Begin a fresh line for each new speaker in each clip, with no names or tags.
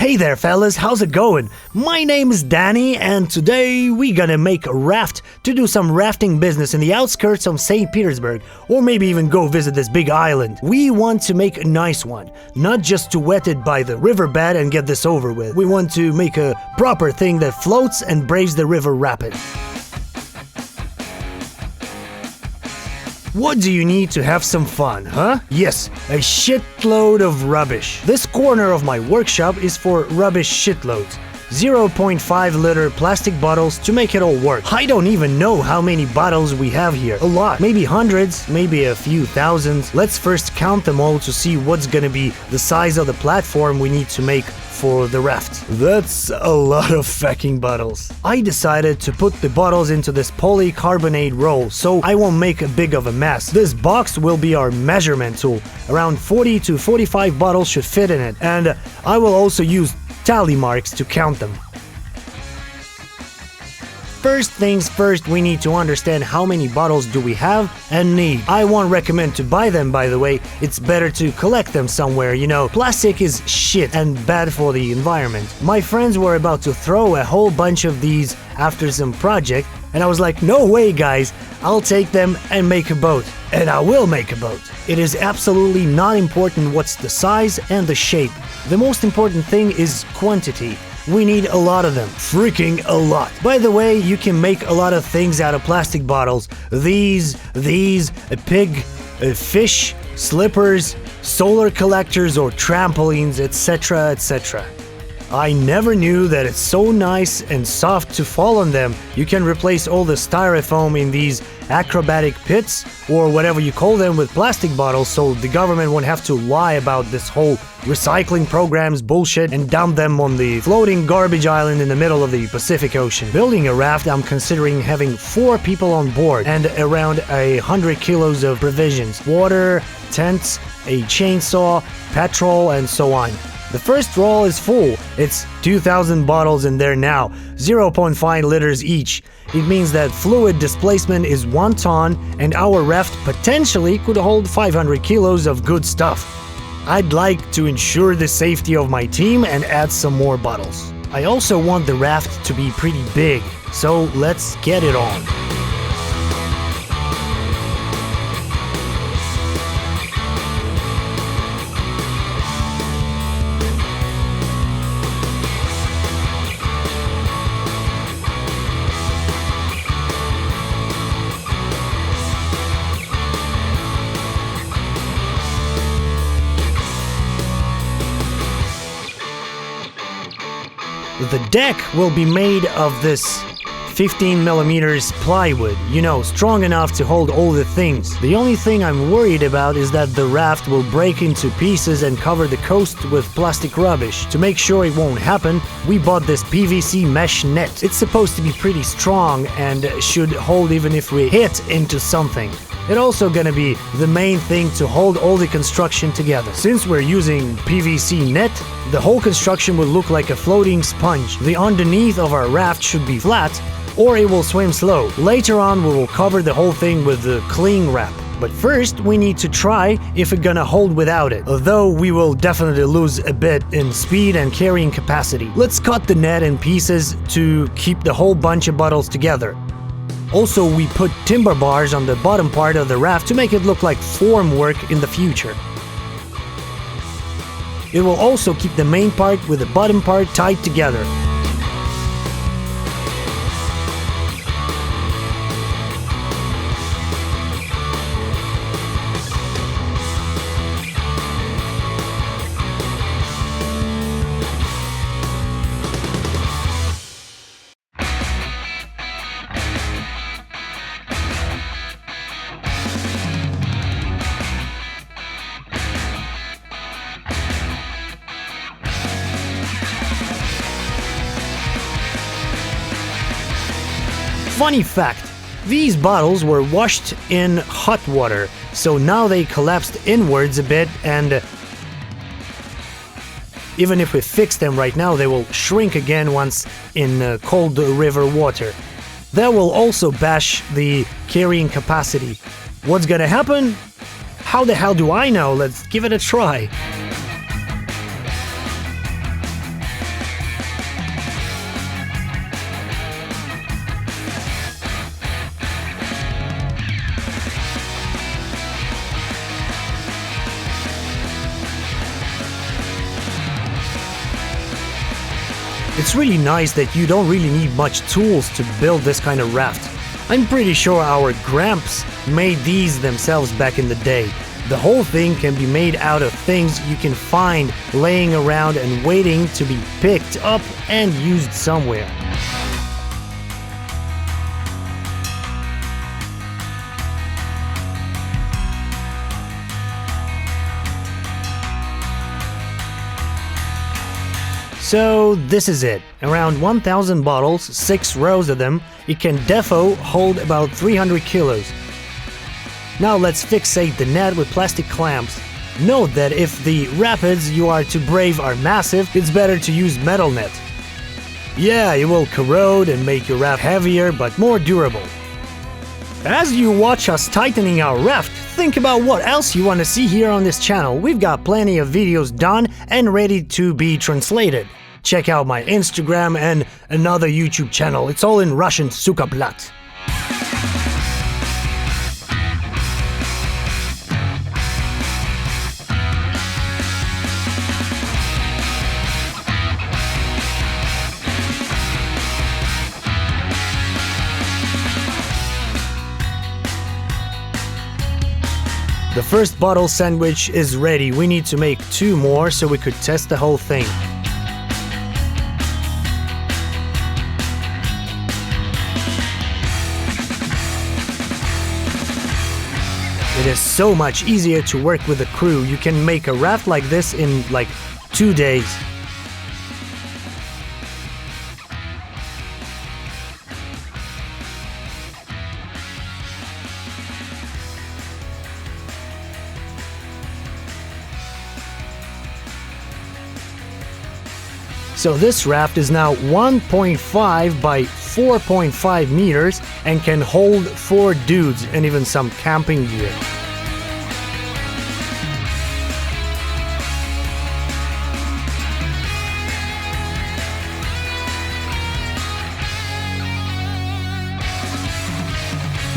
Hey there fellas, how's it going? My name is Danny and today we gonna make a raft to do some rafting business in the outskirts of St. Petersburg, or maybe even go visit this big island. We want to make a nice one, not just to wet it by the riverbed and get this over with. We want to make a proper thing that floats and braves the river rapid. What do you need to have some fun, huh? Yes, a shitload of rubbish. This corner of my workshop is for rubbish shitloads. 0.5 liter plastic bottles to make it all work. I don't even know how many bottles we have here. A lot. Maybe hundreds, maybe a few thousands. Let's first count them all to see what's gonna be the size of the platform we need to make for the raft. That's a lot of fucking bottles. I decided to put the bottles into this polycarbonate roll so I won't make a big of a mess. This box will be our measurement tool. Around 40 to 45 bottles should fit in it, and I will also use tally marks to count them. First things first, we need to understand how many bottles do we have and need. I won't recommend to buy them, by the way. It's better to collect them somewhere, you know. Plastic is shit and bad for the environment. My friends were about to throw a whole bunch of these after some project, and I was like, no way guys, I'll take them and make a boat. And I will make a boat. It is absolutely not important what's the size and the shape. The most important thing is quantity. We need a lot of them. Freaking a lot. By the way, you can make a lot of things out of plastic bottles. These, a pig, a fish, slippers, solar collectors or trampolines, etc, etc. I never knew that it's so nice and soft to fall on them. You can replace all the styrofoam in these acrobatic pits or whatever you call them with plastic bottles, so the government won't have to lie about this whole recycling programs bullshit and dump them on the floating garbage island in the middle of the Pacific Ocean. Building a raft, I'm considering having 4 people on board and around 100 kilos of provisions, water, tents, a chainsaw, petrol, and so on. The first roll is full. It's 2,000 bottles in there now, 0.5 liters each. It means that fluid displacement is 1 ton and our raft potentially could hold 500 kilos of good stuff. I'd like to ensure the safety of my team and add some more bottles. I also want the raft to be pretty big, so let's get it on. The deck will be made of this 15mm plywood, you know, strong enough to hold all the things. The only thing I'm worried about is that the raft will break into pieces and cover the coast with plastic rubbish. To make sure it won't happen, we bought this PVC mesh net. It's supposed to be pretty strong and should hold even if we hit into something. It's also gonna be the main thing to hold all the construction together. Since we're using PVC net, the whole construction will look like a floating sponge. The underneath of our raft should be flat, or it will swim slow. Later on, we will cover the whole thing with the cling wrap. But first, we need to try if it's gonna hold without it, although we will definitely lose a bit in speed and carrying capacity. Let's cut the net in pieces to keep the whole bunch of bottles together. Also, we put timber bars on the bottom part of the raft to make it look like formwork in the future. It will also keep the main part with the bottom part tied together. Funny fact, these bottles were washed in hot water, so now they collapsed inwards a bit, and even if we fix them right now, they will shrink again once in cold river water. That will also bash the carrying capacity. What's gonna happen? How the hell do I know? Let's give it a try. It's really nice that you don't really need much tools to build this kind of raft. I'm pretty sure our gramps made these themselves back in the day. The whole thing can be made out of things you can find laying around and waiting to be picked up and used somewhere. So this is it. Around 1000 bottles, 6 rows of them. It can defo hold about 300 kilos. Now let's fixate the net with plastic clamps. Note that if the rapids you are to brave are massive, it's better to use metal net. Yeah, it will corrode and make your raft heavier but more durable. As you watch us tightening our raft, think about what else you want to see here on this channel. We've got plenty of videos done and ready to be translated. Check out my Instagram and another YouTube channel. It's all in Russian, suka blat. The first bottle sandwich is ready. We need to make 2 more so we could test the whole thing. It is so much easier to work with a crew. You can make a raft like this in like 2 days. So this raft is now 1.5 by 4.5 meters and can hold 4 dudes and even some camping gear.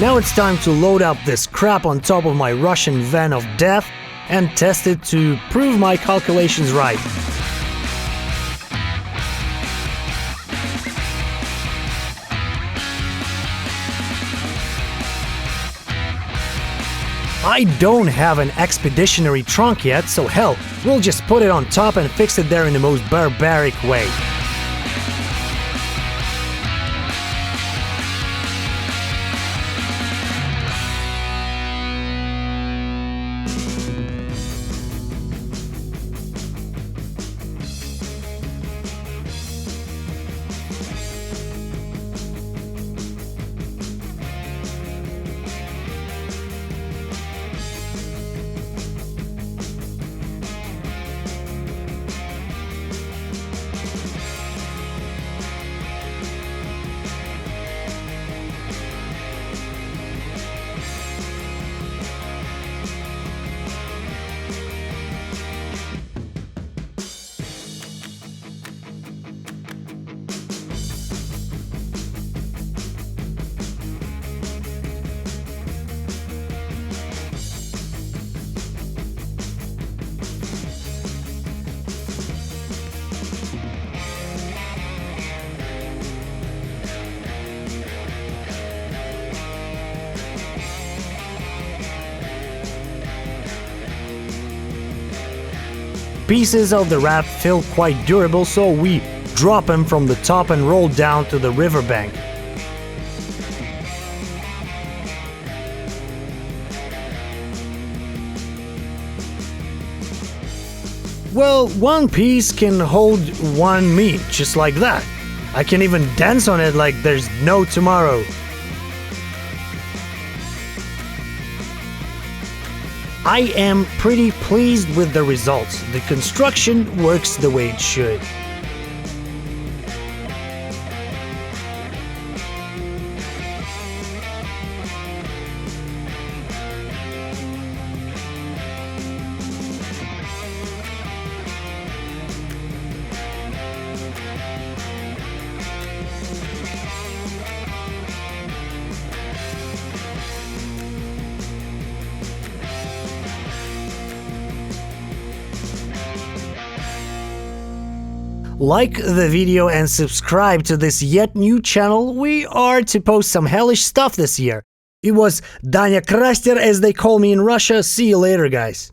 Now it's time to load up this crap on top of my Russian van of death and test it to prove my calculations right. I don't have an expeditionary trunk yet, so hell, we'll just put it on top and fix it there in the most barbaric way. Pieces of the raft feel quite durable, so we drop them from the top and roll down to the riverbank. Well, one piece can hold 1 me, just like that. I can even dance on it like there's no tomorrow. I am pretty pleased with the results. The construction works the way it should. like the video and subscribe to this yet new channel. We are to post some hellish stuff this year. It was danyakraster, as they call me in Russia. See you later, guys.